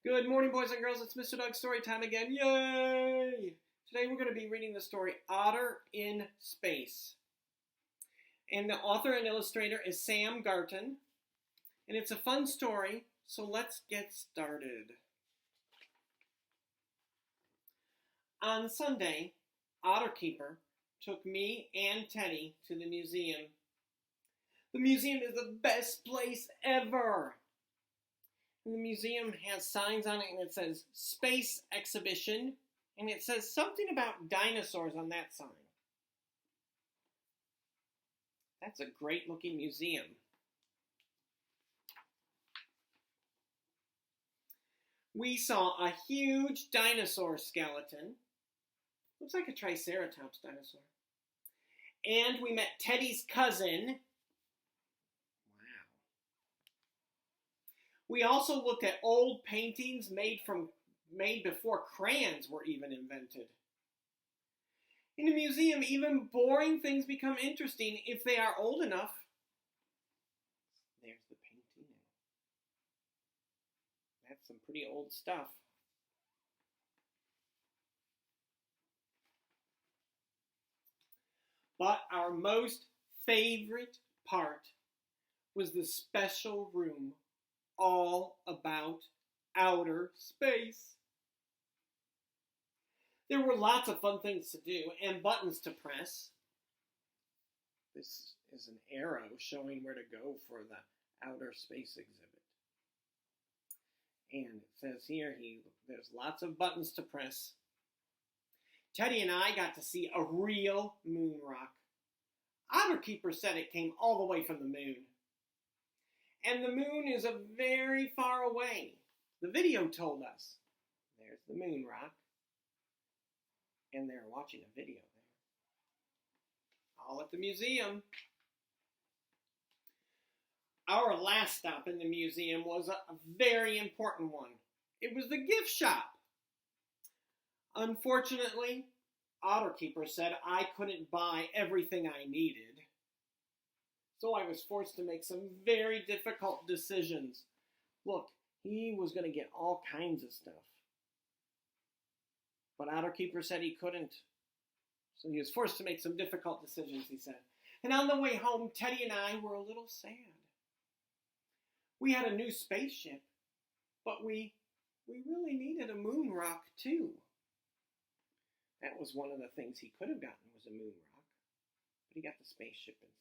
Good morning, boys and girls. It's Mr. Doug's story time again. Yay! Today we're going to be reading the story Otter in Space. And the author and illustrator is Sam Garton. And it's a fun story, so let's get started. On Sunday, Otter Keeper took me and Teddy to the museum. The museum is the best place ever. The museum has signs on it and it says Space Exhibition, and it says something about dinosaurs on that sign. That's a great looking museum. We saw a huge dinosaur skeleton. Looks like a Triceratops dinosaur. And we met Teddy's cousin. We also looked at old paintings made before crayons were even invented. In a museum, even boring things become interesting if they are old enough. There's the painting. That's some pretty old stuff. But our most favorite part was the special room all about outer space. There were lots of fun things to do and buttons to press. This is an arrow showing where to go for the outer space exhibit. And it says here, there's lots of buttons to press. Teddy and I got to see a real moon rock. Otter Keeper said it came all the way from the moon. And the moon is very far away. The video told us. There's the moon rock. And they're watching a video there. All at the museum. Our last stop in the museum was a very important one. It was the gift shop. Unfortunately, Otter Keeper said I couldn't buy everything I needed. So I was forced to make some very difficult decisions. Look, he was going to get all kinds of stuff. But Otter Keeper said he couldn't. So he was forced to make some difficult decisions, he said. And on the way home, Teddy and I were a little sad. We had a new spaceship, but we really needed a moon rock too. That was one of the things he could have gotten, was a moon rock. But he got the spaceship instead.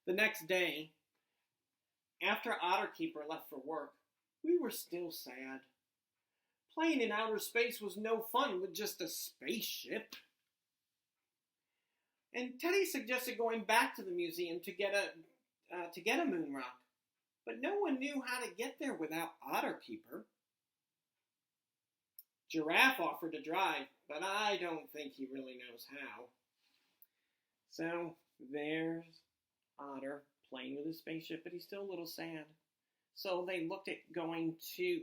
The next day, after Otter Keeper left for work, we were still sad. Playing in outer space was no fun with just a spaceship. And Teddy suggested going back to the museum to get a moon rock, but no one knew how to get there without Otter Keeper. Giraffe offered to drive, but I don't think he really knows how. So there's Otter playing with his spaceship, but he's still a little sad. So they looked at going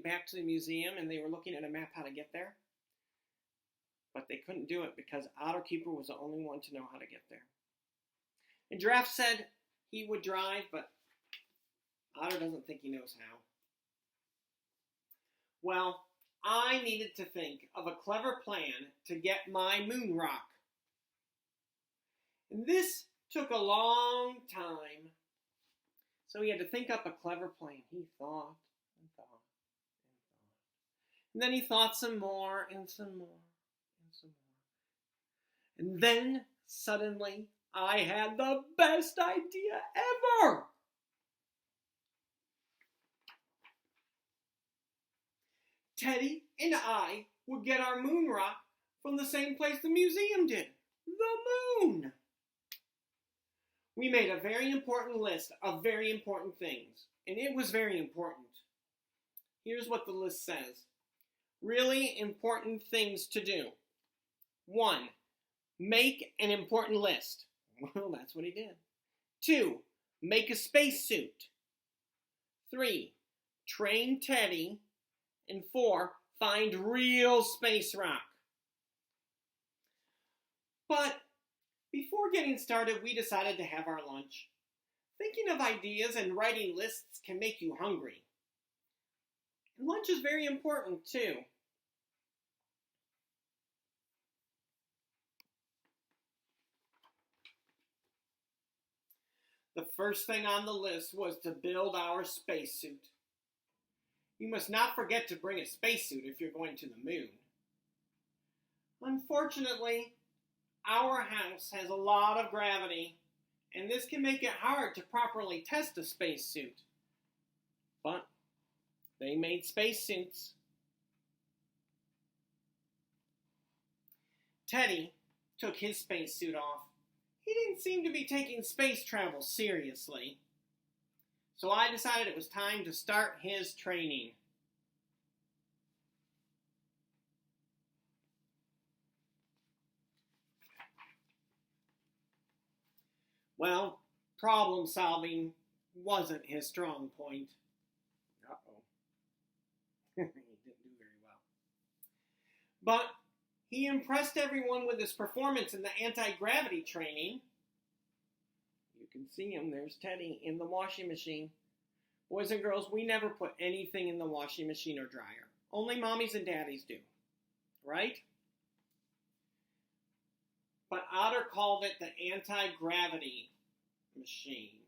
back to the museum, and they were looking at a map how to get there. But they couldn't do it because Otter Keeper was the only one to know how to get there. And Giraffe said he would drive, but Otter doesn't think he knows how. Well, I needed to think of a clever plan to get my moon rock. And this took a long time. So he had to think up a clever plan. He thought and thought and thought. And then he thought some more and some more and some more. And then, suddenly, I had the best idea ever! Teddy and I would get our moon rock from the same place the museum did. The moon! We made a very important list of very important things, and it was very important. Here's what the list says. Really important things to do. 1. Make an important list. Well, that's what he did. 2. Make a spacesuit. 3. Train Teddy. And 4. Find real space rock. But before getting started, we decided to have our lunch. Thinking of ideas and writing lists can make you hungry. And lunch is very important too. The first thing on the list was to build our spacesuit. You must not forget to bring a spacesuit if you're going to the moon. Unfortunately, our house has a lot of gravity, and this can make it hard to properly test a spacesuit. But they made spacesuits. Teddy took his spacesuit off. He didn't seem to be taking space travel seriously. So I decided it was time to start his training. Well, problem solving wasn't his strong point. Uh-oh. He didn't do very well. But he impressed everyone with his performance in the anti-gravity training. You can see him. There's Teddy in the washing machine. Boys and girls, we never put anything in the washing machine or dryer. Only mommies and daddies do. Right? But Otter called it the anti-gravity machine.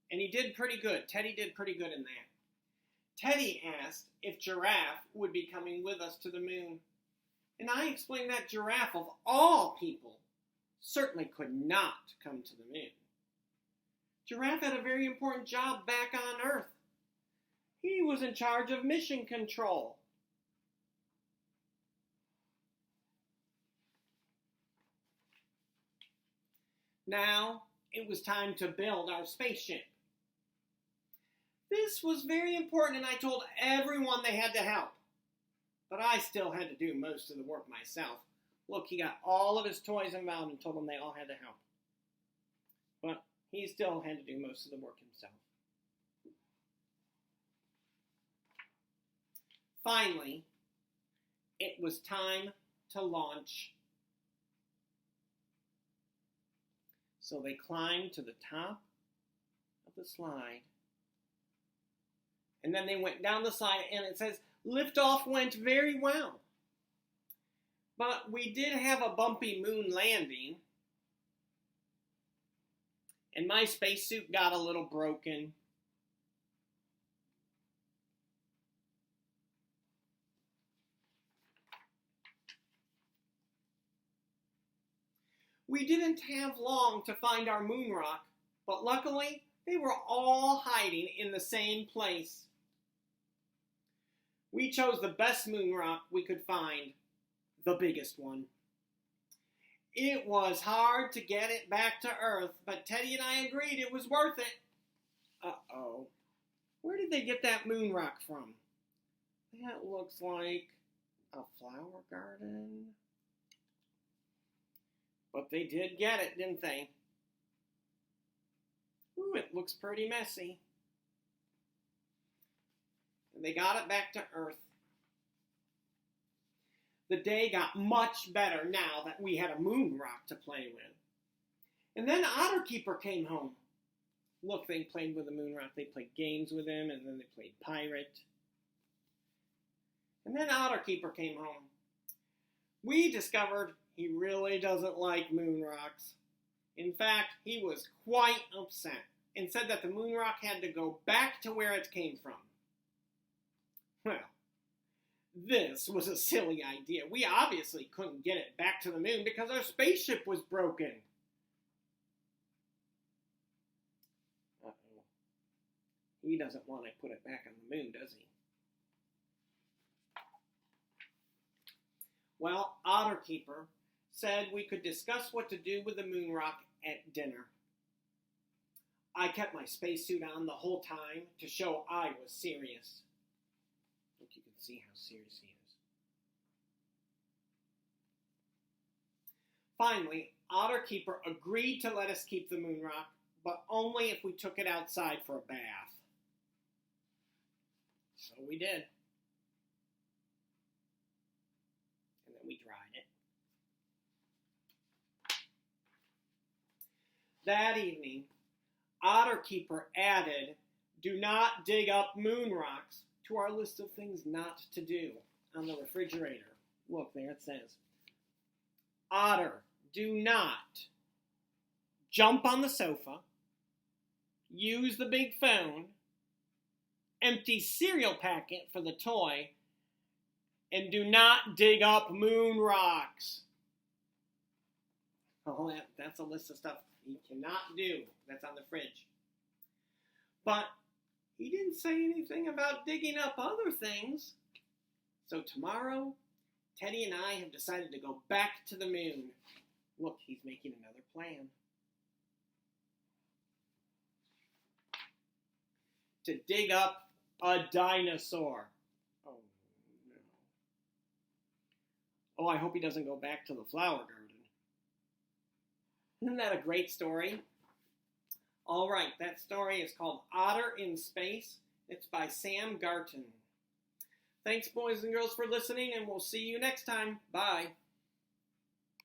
And he did pretty good. Teddy did pretty good in that. Teddy asked if Giraffe would be coming with us to the moon. And I explained that Giraffe, of all people, certainly could not come to the moon. Giraffe had a very important job back on Earth. He was in charge of mission control. Now, it was time to build our spaceship. This was very important, and I told everyone they had to help. But I still had to do most of the work myself. Look, he got all of his toys involved and told them they all had to help. But he still had to do most of the work himself. Finally, it was time to launch. So they climbed to the top of the slide. And then they went down the slide, and it says, liftoff went very well. But we did have a bumpy moon landing. And my spacesuit got a little broken. We didn't have long to find our moon rock, but luckily they were all hiding in the same place. We chose the best moon rock we could find, the biggest one. It was hard to get it back to Earth, but Teddy and I agreed it was worth it. Uh-oh. Where did they get that moon rock from? That looks like a flower garden. But they did get it, didn't they? Ooh, it looks pretty messy. And they got it back to Earth. The day got much better now that we had a moon rock to play with. And then Otter Keeper came home. Look, they played with the moon rock. They played games with him, and then they played pirate. And then Otter Keeper came home. We discovered he really doesn't like moon rocks. In fact, he was quite upset and said that the moon rock had to go back to where it came from. Well, this was a silly idea. We obviously couldn't get it back to the moon because our spaceship was broken. Uh-oh. He doesn't want to put it back on the moon, does he? Well, Otter Keeper said we could discuss what to do with the moon rock at dinner. I kept my spacesuit on the whole time to show I was serious. Look, you can see how serious he is. Finally, Otter Keeper agreed to let us keep the moon rock, but only if we took it outside for a bath. So we did. And then we dried it. That evening, Otter Keeper added, "Do not dig up moon rocks" to our list of things not to do on the refrigerator. Look, there it says, Otter, do not jump on the sofa, use the big phone, empty cereal packet for the toy, and do not dig up moon rocks. Oh, that's a list of stuff he cannot do. That's on the fridge. But he didn't say anything about digging up other things. So tomorrow, Teddy and I have decided to go back to the moon. Look, he's making another plan. To dig up a dinosaur. Oh, no. Oh, I hope he doesn't go back to the flower garden. Isn't that a great story? All right, that story is called Otter in Space. It's by Sam Garton. Thanks, boys and girls, for listening, and we'll see you next time. Bye.